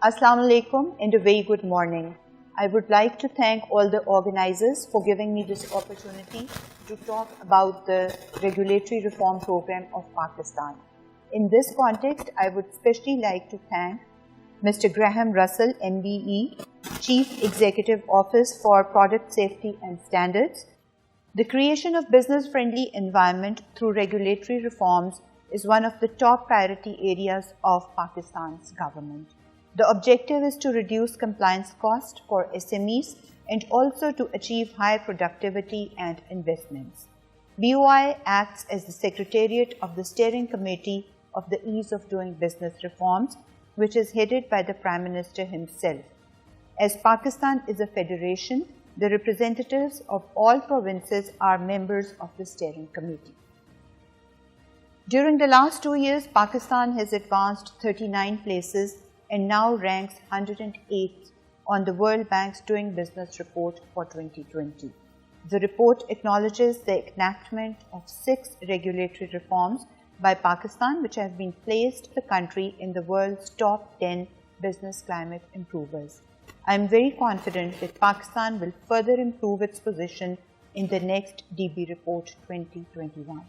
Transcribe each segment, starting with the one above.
Assalamu alaikum and a very good morning. I would like to thank all the organizers for giving me this opportunity to talk about the regulatory reform program of Pakistan. In this context, I would especially like to thank Mr. Graham Russell, MBE, Chief Executive Office for Product Safety and Standards. The creation of business-friendly environment through regulatory reforms is one of the top priority areas of Pakistan's government. The objective is to reduce compliance cost for SMEs and also to achieve higher productivity and investments. BOI acts as the secretariat of the steering committee of the Ease of Doing Business reforms, which is headed by the Prime Minister himself. As Pakistan is a federation, the representatives of all provinces are members of the steering committee. During the last 2 years, Pakistan has advanced 39 places and now ranks 108th on the World Bank's Doing Business report for 2020. The report acknowledges the enactment of 6 regulatory reforms by Pakistan, which have been placed the country in the world's top 10 business climate improvers. I am very confident that Pakistan will further improve its position in the next DB report 2021.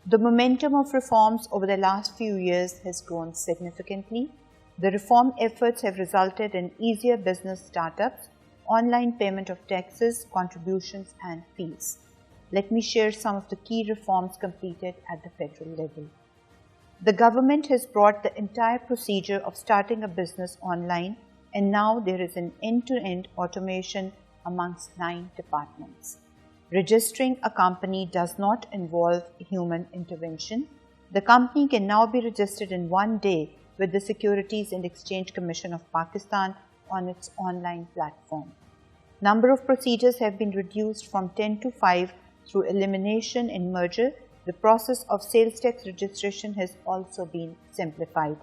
The momentum of reforms over the last few years has grown significantly. The reform efforts have resulted in easier business startups, online payment of taxes, contributions and fees. Let me share some of the key reforms completed at the federal level. The government has brought the entire procedure of starting a business online, and now there is an end-to-end automation amongst 9 departments. Registering a company does not involve human intervention. The company can now be registered in 1 day with the Securities and Exchange Commission of Pakistan on its online platform. Number of procedures have been reduced from 10 to 5 through elimination and merger. The process of sales tax registration has also been simplified.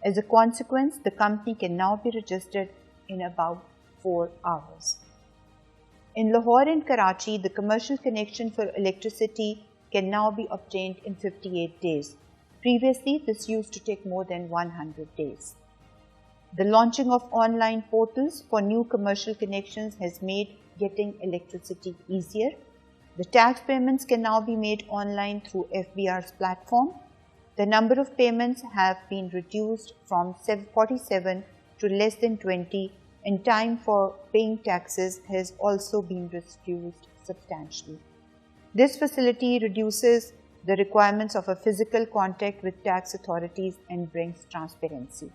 As a consequence, the company can now be registered in about 4 hours. In Lahore and Karachi, the commercial connection for electricity can now be obtained in 58 days. Previously, this used to take more than 100 days. The launching of online portals for new commercial connections has made getting electricity easier. The tax payments can now be made online through FBR's platform. The number of payments have been reduced from 47 to less than 20, and time for paying taxes has also been reduced substantially. This facility reduces the requirements of a physical contact with tax authorities and brings transparency.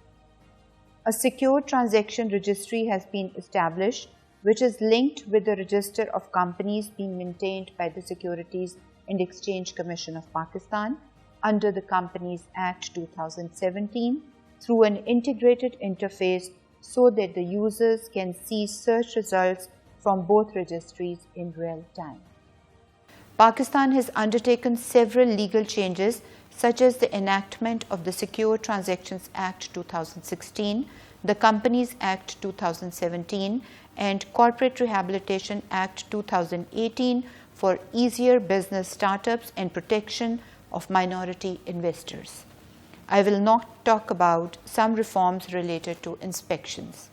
A secure transaction registry has been established, which is linked with the register of companies being maintained by the Securities and Exchange Commission of Pakistan under the Companies Act 2017 through an integrated interface so that the users can see search results from both registries in real time. Pakistan has undertaken several legal changes such as the enactment of the Secure Transactions Act 2016, the Companies Act 2017 and Corporate Rehabilitation Act 2018 for easier business startups and protection of minority investors. I will now talk about some reforms related to inspections.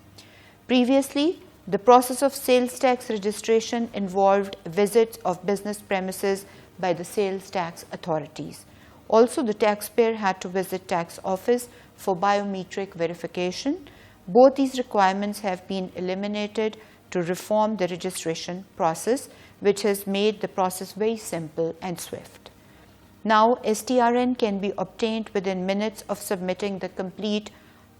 Previously, the process of sales tax registration involved visits of business premises by the sales tax authorities. Also, the taxpayer had to visit tax office for biometric verification. Both these requirements have been eliminated to reform the registration process, which has made the process very simple and swift. Now, STRN can be obtained within minutes of submitting the complete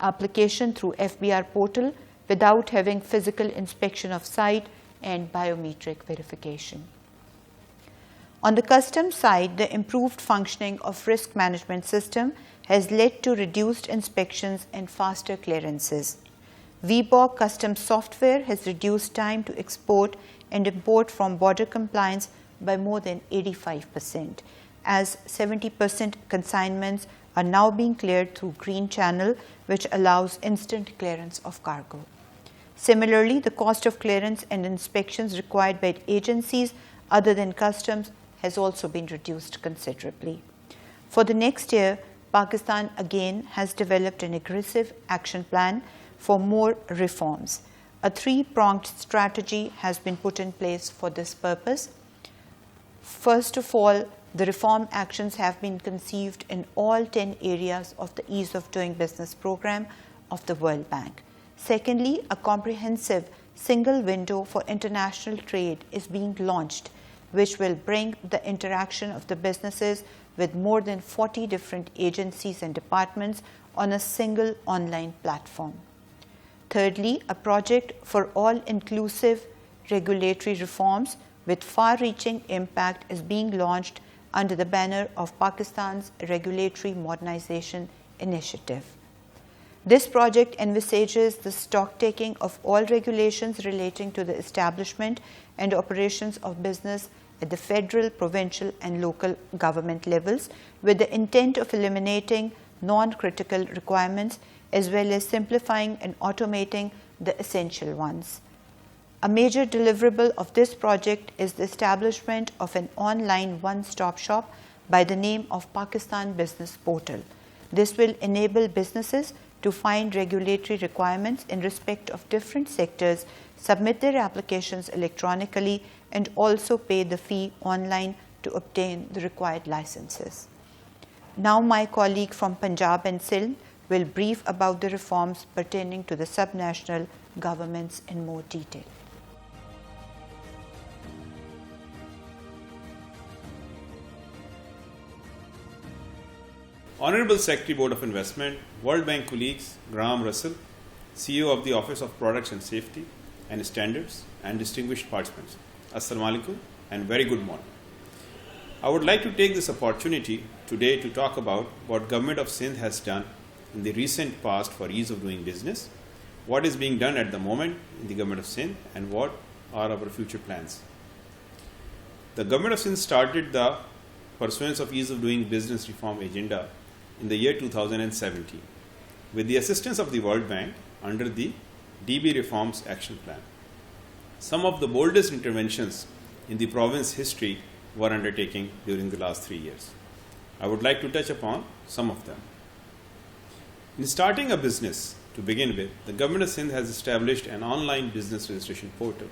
application through FBR portal without having physical inspection of site and biometric verification. On the customs side, the improved functioning of risk management system has led to reduced inspections and faster clearances. VBOC customs software has reduced time to export and import from border compliance by more than 85%, as 70% consignments are now being cleared through Green Channel, which allows instant clearance of cargo. Similarly, the cost of clearance and inspections required by agencies other than customs has also been reduced considerably. For the next year, Pakistan again has developed an aggressive action plan for more reforms. A three-pronged strategy has been put in place for this purpose. First of all, the reform actions have been conceived in all 10 areas of the Ease of Doing Business program of the World Bank. Secondly, a comprehensive single window for international trade is being launched, which will bring the interaction of the businesses with more than 40 different agencies and departments on a single online platform. Thirdly, a project for all-inclusive regulatory reforms with far-reaching impact is being launched under the banner of Pakistan's Regulatory Modernization Initiative. This project envisages the stock-taking of all regulations relating to the establishment and operations of business at the federal, provincial, and local government levels, with the intent of eliminating non-critical requirements as well as simplifying and automating the essential ones. A major deliverable of this project is the establishment of an online one-stop shop by the name of Pakistan Business Portal. This will enable businesses to find regulatory requirements in respect of different sectors, submit their applications electronically, and also pay the fee online to obtain the required licenses. Now my colleague from Punjab and Sindh will brief about the reforms pertaining to the subnational governments in more detail. Honorable Secretary, Board of Investment, World Bank colleagues, Graham Russell, CEO of the Office of Products and Safety and Standards, and distinguished participants, Assalamu alaikum and very good morning. I would like to take this opportunity today to talk about what Government of Sindh has done in the recent past for ease of doing business, what is being done at the moment in the Government of Sindh, and what are our future plans. The Government of Sindh started the pursuance of ease of doing business reform agenda in the year 2017 with the assistance of the World Bank under the DB Reforms Action Plan. Some of the boldest interventions in the province history were undertaken during the last 3 years. I would like to touch upon some of them. In starting a business, to begin with, the Government of Sindh has established an online business registration portal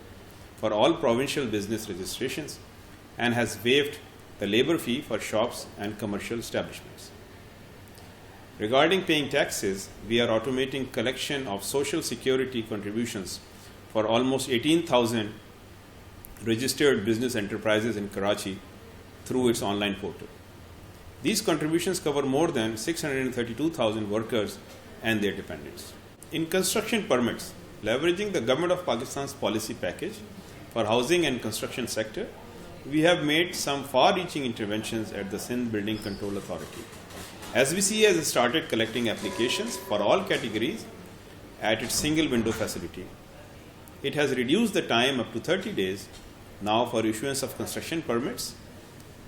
for all provincial business registrations and has waived the labor fee for shops and commercial establishments. Regarding paying taxes, we are automating collection of social security contributions for almost 18,000 registered business enterprises in Karachi through its online portal. These contributions cover more than 632,000 workers and their dependents. In construction permits, leveraging the Government of Pakistan's policy package for housing and construction sector, we have made some far-reaching interventions at the Sindh Building Control Authority. SBC has started collecting applications for all categories at its single window facility. It has reduced the time up to 30 days now for issuance of construction permits.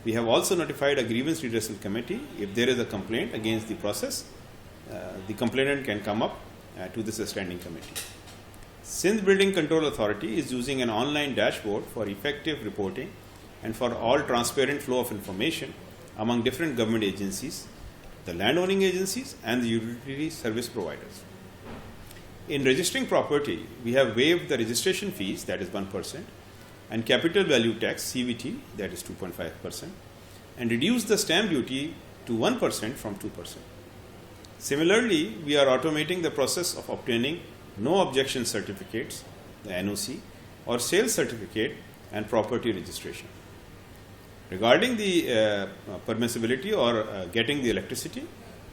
We have also notified a grievance redressal committee. If there is a complaint against the process, the complainant can come up to this standing committee. Sindh Building Control Authority is using an online dashboard for effective reporting and for all transparent flow of information among different government agencies, the landowning agencies, and the utility service providers. In registering property, we have waived the registration fees, that is 1%, and capital value tax, CVT, that is 2.5%, and reduced the stamp duty to 1% from 2%. Similarly, we are automating the process of obtaining no objection certificates, the NOC, or sales certificate and property registration. Regarding the permissibility or getting the electricity,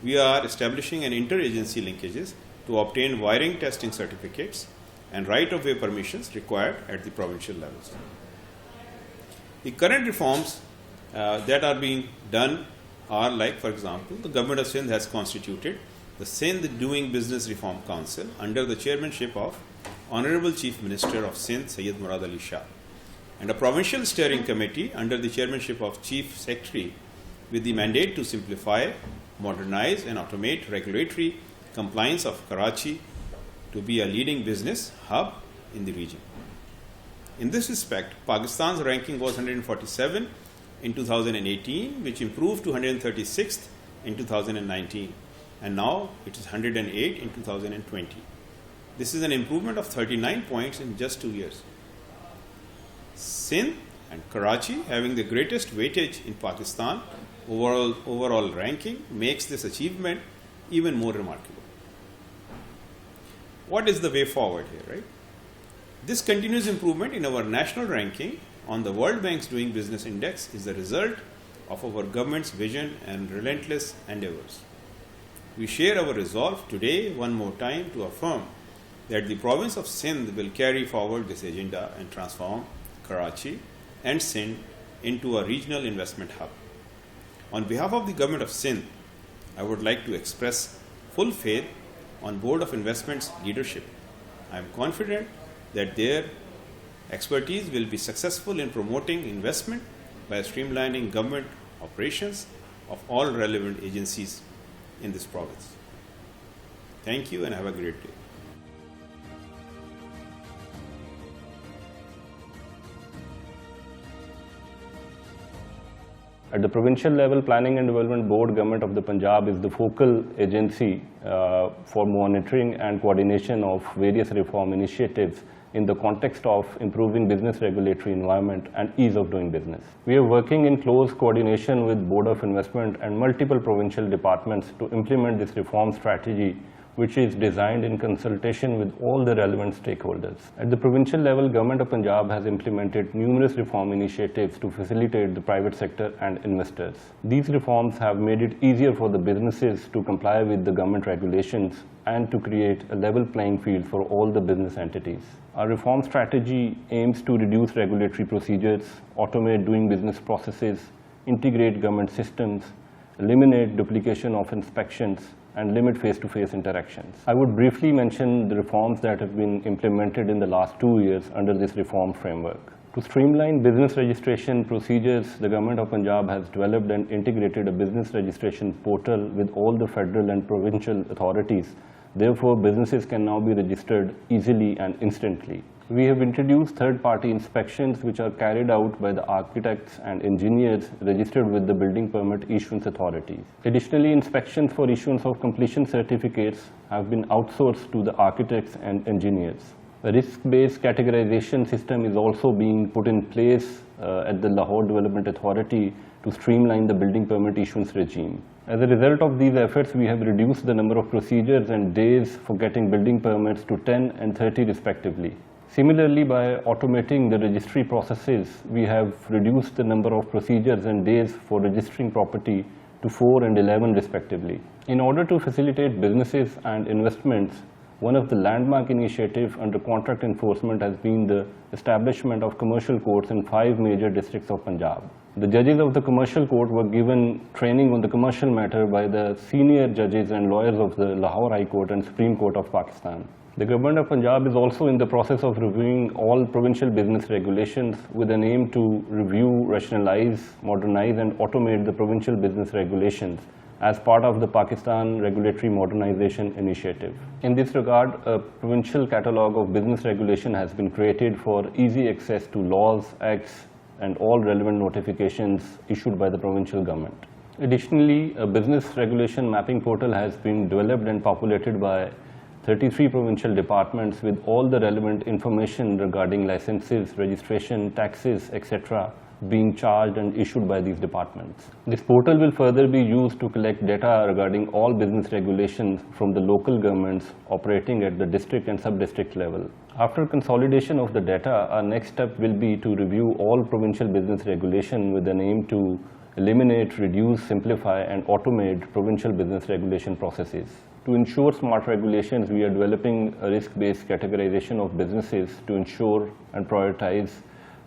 we are establishing an interagency linkages to obtain wiring testing certificates and right-of-way permissions required at the provincial levels. The current reforms that are being done are like, for example, the Government of Sindh has constituted the Sindh Doing Business Reform Council under the chairmanship of Honorable Chief Minister of Sindh, Syed Murad Ali Shah, and a provincial steering committee under the chairmanship of Chief Secretary with the mandate to simplify, modernize and automate regulatory compliance of Karachi to be a leading business hub in the region. In this respect, Pakistan's ranking was 147 in 2018, which improved to 136th in 2019, and now it is 108 in 2020. This is an improvement of 39 points in just 2 years. Sindh and Karachi, having the greatest weightage in Pakistan overall ranking, makes this achievement even more remarkable. What is the way forward here, right? This continuous improvement in our national ranking on the World Bank's Doing Business Index is the result of our government's vision and relentless endeavors. We share our resolve today one more time to affirm that the province of Sindh will carry forward this agenda and transform Karachi and Sindh into a regional investment hub. On behalf of the government of Sindh, I would like to express full faith on Board of Investment's leadership. I am confident that their expertise will be successful in promoting investment by streamlining government operations of all relevant agencies in this province. Thank you and have a great day. At the provincial level, Planning and Development Board, Government of the Punjab is the focal agency for monitoring and coordination of various reform initiatives in the context of improving business regulatory environment and ease of doing business. We are working in close coordination with Board of Investment and multiple provincial departments to implement this reform strategy, which is designed in consultation with all the relevant stakeholders. At the provincial level, Government of Punjab has implemented numerous reform initiatives to facilitate the private sector and investors. These reforms have made it easier for the businesses to comply with the government regulations and to create a level playing field for all the business entities. Our reform strategy aims to reduce regulatory procedures, automate doing business processes, integrate government systems, eliminate duplication of inspections, and limit face-to-face interactions. I would briefly mention the reforms that have been implemented in the last 2 years under this reform framework. To streamline business registration procedures, the Government of Punjab has developed and integrated a business registration portal with all the federal and provincial authorities. Therefore, businesses can now be registered easily and instantly. We have introduced third-party inspections which are carried out by the architects and engineers registered with the Building Permit Issuance Authorities. Additionally, inspections for issuance of completion certificates have been outsourced to the architects and engineers. A risk-based categorization system is also being put in place at the Lahore Development Authority to streamline the building permit issuance regime. As a result of these efforts, we have reduced the number of procedures and days for getting building permits to 10 and 30 respectively. Similarly, by automating the registry processes, we have reduced the number of procedures and days for registering property to 4 and 11 respectively. In order to facilitate businesses and investments, one of the landmark initiatives under contract enforcement has been the establishment of commercial courts in 5 major districts of Punjab. The judges of the commercial court were given training on the commercial matter by the senior judges and lawyers of the Lahore High Court and Supreme Court of Pakistan. The Government of Punjab is also in the process of reviewing all provincial business regulations with an aim to review, rationalize, modernize and automate the provincial business regulations as part of the Pakistan Regulatory Modernization Initiative. In this regard, a provincial catalogue of business regulation has been created for easy access to laws, acts and all relevant notifications issued by the provincial government. Additionally, a business regulation mapping portal has been developed and populated by 33 provincial departments with all the relevant information regarding licenses, registration, taxes, etc. being charged and issued by these departments. This portal will further be used to collect data regarding all business regulations from the local governments operating at the district and sub-district level. After consolidation of the data, our next step will be to review all provincial business regulation with an aim to eliminate, reduce, simplify and automate provincial business regulation processes. To ensure smart regulations, we are developing a risk-based categorization of businesses to ensure and prioritize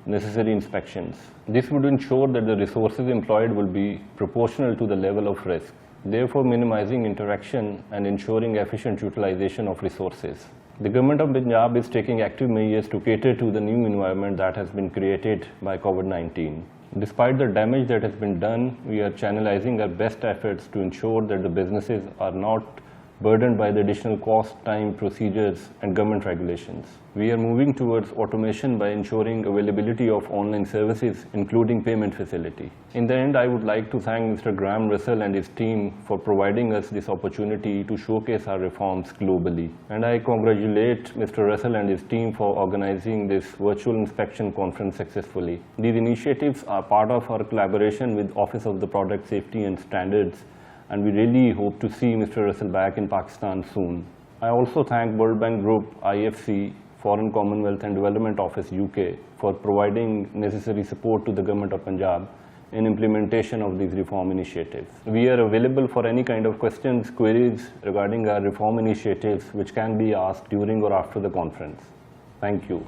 necessary inspections. This would ensure that the resources employed will be proportional to the level of risk, therefore minimizing interaction and ensuring efficient utilization of resources. The Government of Punjab is taking active measures to cater to the new environment that has been created by COVID-19. Despite the damage that has been done, we are channelizing our best efforts to ensure that the businesses are not burdened by the additional cost, time, procedures, and government regulations. We are moving towards automation by ensuring availability of online services, including payment facility. In the end, I would like to thank Mr. Graham Russell and his team for providing us this opportunity to showcase our reforms globally. And I congratulate Mr. Russell and his team for organizing this virtual inspection conference successfully. These initiatives are part of our collaboration with Office of the Product Safety and Standards, and we really hope to see Mr. Russell back in Pakistan soon. I also thank World Bank Group, IFC, Foreign Commonwealth and Development Office UK for providing necessary support to the Government of Punjab in implementation of these reform initiatives. We are available for any kind of questions, queries regarding our reform initiatives which can be asked during or after the conference. Thank you.